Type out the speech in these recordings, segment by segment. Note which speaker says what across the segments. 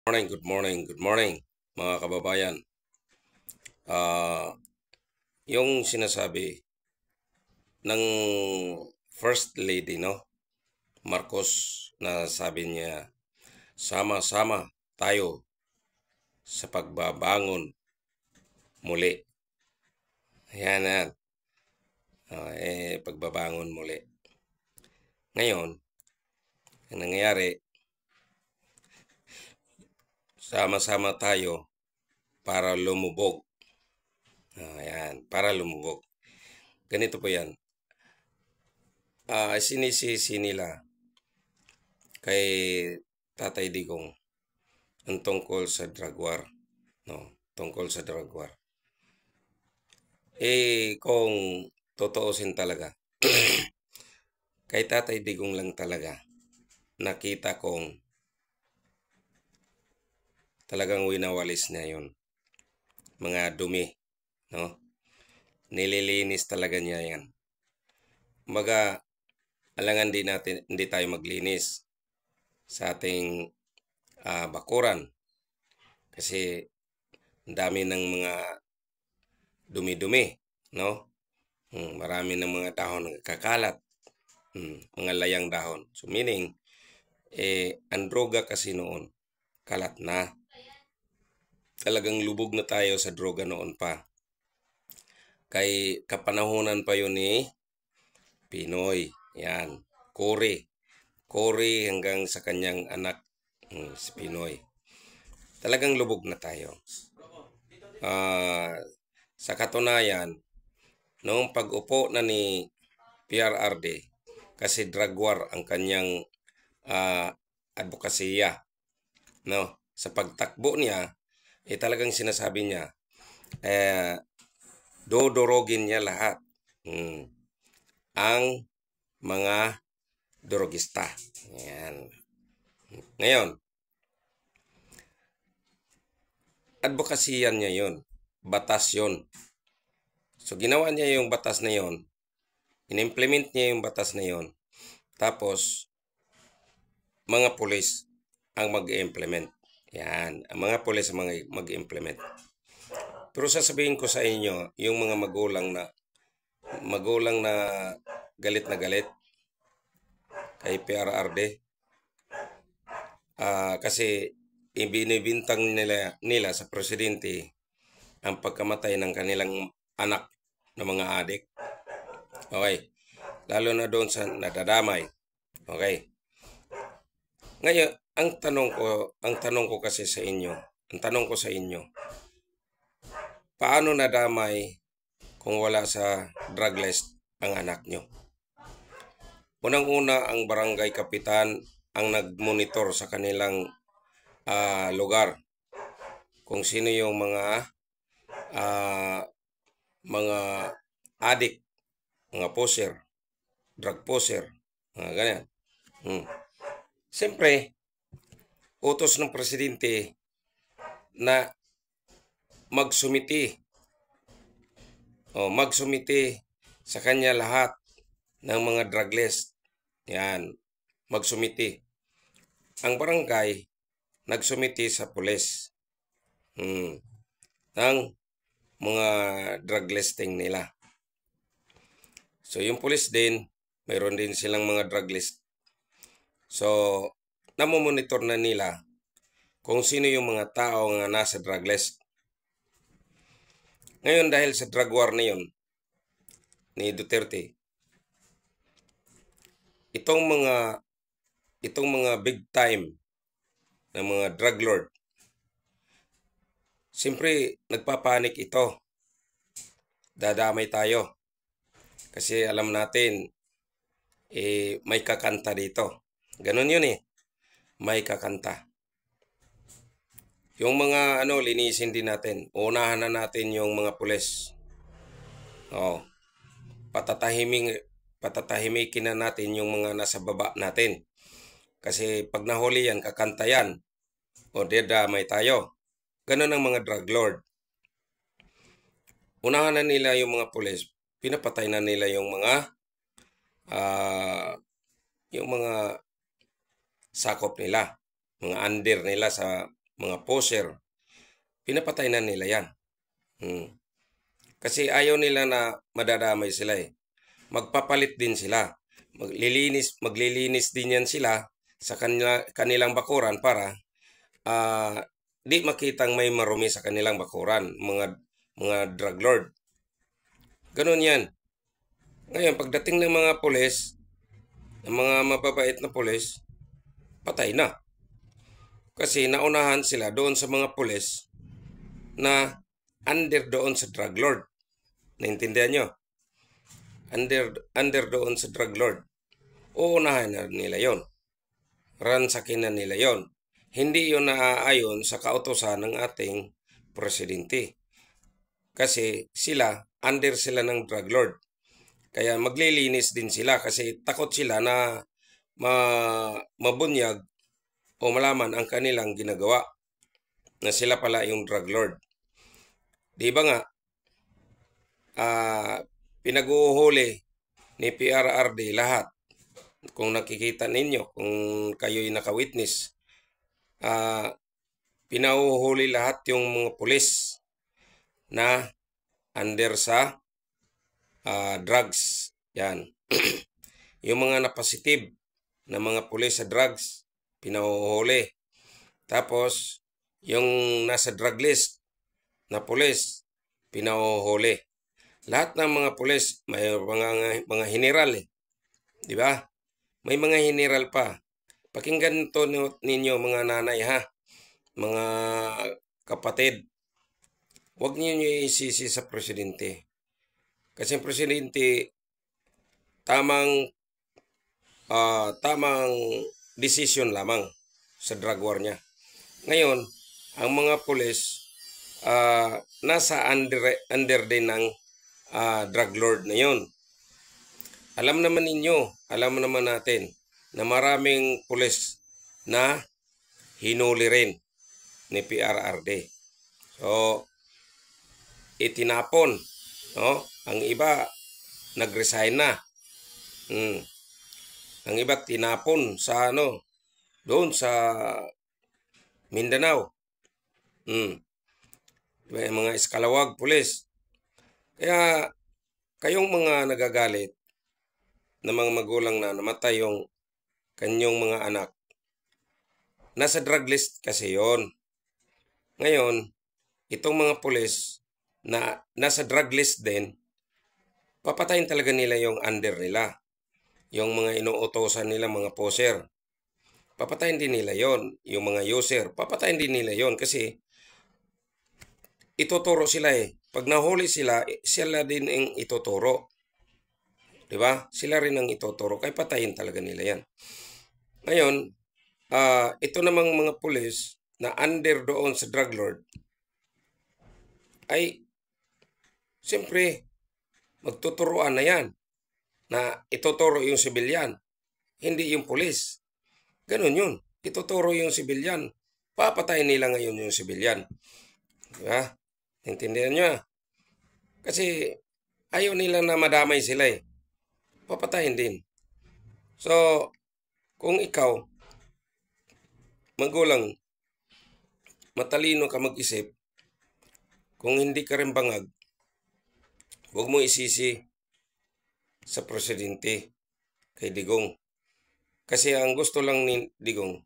Speaker 1: Good morning, mga kababayan. Ah, yung sinasabi ng First Lady, no? Marcos, na sabi niya, sama-sama tayo sa pagbabangon muli. Ayan, yan. Pagbabangon muli. Ngayon, ang nangyayari, sama-sama tayo para lumubog. Ayan, para lumubog. Ganito po yan. Sinisisi nila kay Tatay Digong ang tungkol sa drug war, no? Tungkol sa drug war. Kung totoosin talaga, kay Tatay Digong lang talaga nakita kong talagang winawalis niya yun. Mga dumi, no? Nililinis talaga niya yan. Maga, alangan hindi tayo maglinis sa ating bakuran. Kasi ang dami ng mga dumi-dumi, no? Marami ng mga dahon kakalat, mga layang dahon. So meaning, ang droga kasi noon, kalat na. Talagang lubog na tayo sa droga noon pa. Kay kapanahonan pa yun ni Pinoy. Yan. Cory hanggang sa kanyang anak, si Pinoy. Talagang lubog na tayo. Sa katunayan, noong pag-upo na ni PRRD, kasi drug war ang kanyang advokasya, no? Sa pagtakbo niya, talagang sinasabi niya, dodorogin niya lahat ang mga drogista. Yan. Ngayon, advokasya niya yun. Batas yun. So, ginawa niya yung batas na yun. In-implement niya yung batas na yun. Tapos, mga pulis ang mag-implement. Yan. Ang mga pulis ang mag-implement. Pero sasabihin ko sa inyo, yung mga magulang na galit kay PRRD, kasi ibinibintang nila sa presidente ang pagkamatay ng kanilang anak na mga adik. Okay. Lalo na doon sa nadadamay. Okay. Ngayon, ang tanong ko kasi sa inyo, paano nadamay kung wala sa drug list ang anak nyo? Unang-una, ang barangay kapitan ang nag-monitor sa kanilang lugar kung sino yung mga adik, mga poser, drug poser, mga ganyan. Siyempre, utos ng presidente na magsumiti sa kanya lahat ng mga drug list. Yan, magsumiti. Ang barangay nagsumiti sa pulis ng mga drug listing nila. So, yung pulis din, mayroon din silang mga drug list. So, namomonitor na nila kung sino yung mga tao nga nasa drug list. Ngayon, dahil sa drug war na yun, ni Duterte, itong mga big time na mga drug lord, siyempre, nagpapanik ito. Dadamay tayo. Kasi alam natin, may kakanta dito. Ganon yun may kakanta. Yung mga linisin din natin. Unahan na natin yung mga pulis. Patatahimikin na natin yung mga nasa baba natin. Kasi pag nahuli yan, kakanta yan. Dadamay tayo. Ganon ang mga drug lord. Unahan na nila yung mga pulis. Pinapatay na nila yung mga sakop nila, mga under nila sa mga poser, pinapatay na nila yan. Kasi ayaw nila na madadamay sila eh. Magpapalit din sila. Maglilinis din yan sila sa kanilang bakuran para di makitang may marumi sa kanilang bakuran, mga drug lord. Ganun yan. Ngayon, pagdating ng mga pulis, ng mga mababait na pulis, patay na. Kasi naunahan sila doon sa mga pulis na under doon sa drug lord. Naintindihan nyo? Under doon sa drug lord. Uunahan na nila yon. Ransakin na nila yon. Hindi yon naaayon sa kautosan ng ating presidente. Kasi under sila ng drug lord. Kaya maglilinis din sila kasi takot sila na mabunyag o malaman ang kanilang ginagawa na sila pala yung drug lord. Di ba nga, pinag-uuhuli ni PRRD lahat. Kung nakikita ninyo, kung kayo'y naka-witness, pinauhuli lahat yung mga pulis na under sa drugs. Yan. Yung mga napositive na mga pulis sa drugs, pinauhuli. Tapos, yung nasa drug list na pulis, pinauhuli. Lahat ng mga pulis, may mga general eh. Di ba? May mga general pa. Pakinggan to ninyo mga nanay ha. Mga kapatid. Huwag niyo isisi sa presidente. Kasi ang presidente, tamang decision lamang sa drug war niya. Ngayon, ang mga pulis, nasa under din ng drug lord na yon. Alam naman ninyo, alam naman natin na maraming pulis na hinuli rin ni PRRD. So, itinapon. No? Ang iba, nag-resign na. Ang iba, tinapon sa doon sa Mindanao. May mga eskalawag pulis. Kaya, kayong mga nagagalit na mga magulang na namatay yung kanyang mga anak, nasa drug list kasi yon. Ngayon, itong mga pulis na nasa drug list din, papatayin talaga nila yung under nila. Yung mga inuutosan nila, mga poser. Papatayin din nila yon. Yung mga user, papatayin din nila yon kasi ituturo sila eh. Pag nahuli sila, sila din ang ituturo. Diba? Sila rin ang ituturo. Kaya patayin talaga nila yan. Ngayon, ito namang mga pulis na under doon sa drug lord, ay, siyempre, magtuturuan na yan na ituturo yung sibilyan, hindi yung pulis. Ganun yun. Ituturo yung sibilyan. Papatayin nila ngayon yung sibilyan. Diba? Intindihan nyo? Kasi ayaw nila na madamay sila eh. Papatayin din. So, kung ikaw, magulang, matalino ka mag-isip, kung hindi ka rin bangag, huwag mo isisi sa presidente kay Digong. Kasi ang gusto lang ni Digong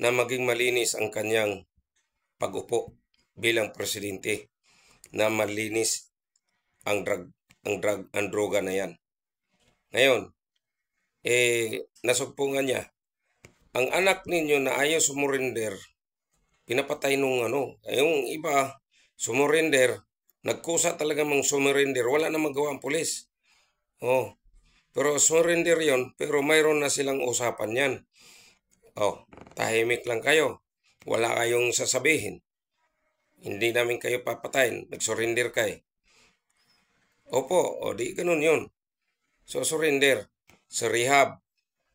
Speaker 1: na maging malinis ang kanyang pag-upo bilang presidente, na malinis ang droga na yan. Ngayon, nasugpungan niya. Ang anak ninyo na ayaw sumurinder, pinapatay nung yung iba, sumurinder, nagkusa talaga mang sumurinder, wala na magawa ang pulis. Pero surrender yon, pero mayroon na silang usapan yan. Tahimik lang kayo. Wala kayong sasabihin. Hindi namin kayo papatayin. Nag-surrender kayo. Opo, di ganun yun. So, surrender. Sa rehab.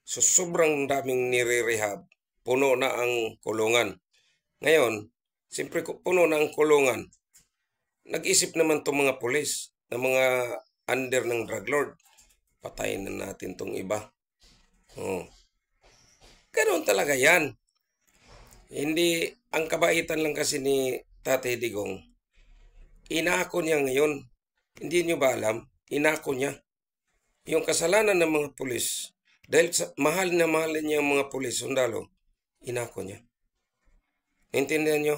Speaker 1: So, sobrang daming nire-rehab. Puno na ang kulungan. Ngayon, siyempre puno na ang kulungan. Nag-isip naman itong mga pulis na mga under ng drug lord. Patayin na natin tong iba. Ganun talaga yan. Hindi ang kabaitan lang kasi ni Tatay Digong, inako niya ngayon. Hindi niyo ba alam? Inako niya. Yung kasalanan ng mga pulis, dahil mahal na mahal niya ang mga pulis, sundalo, inako niya. Naintindihan niyo?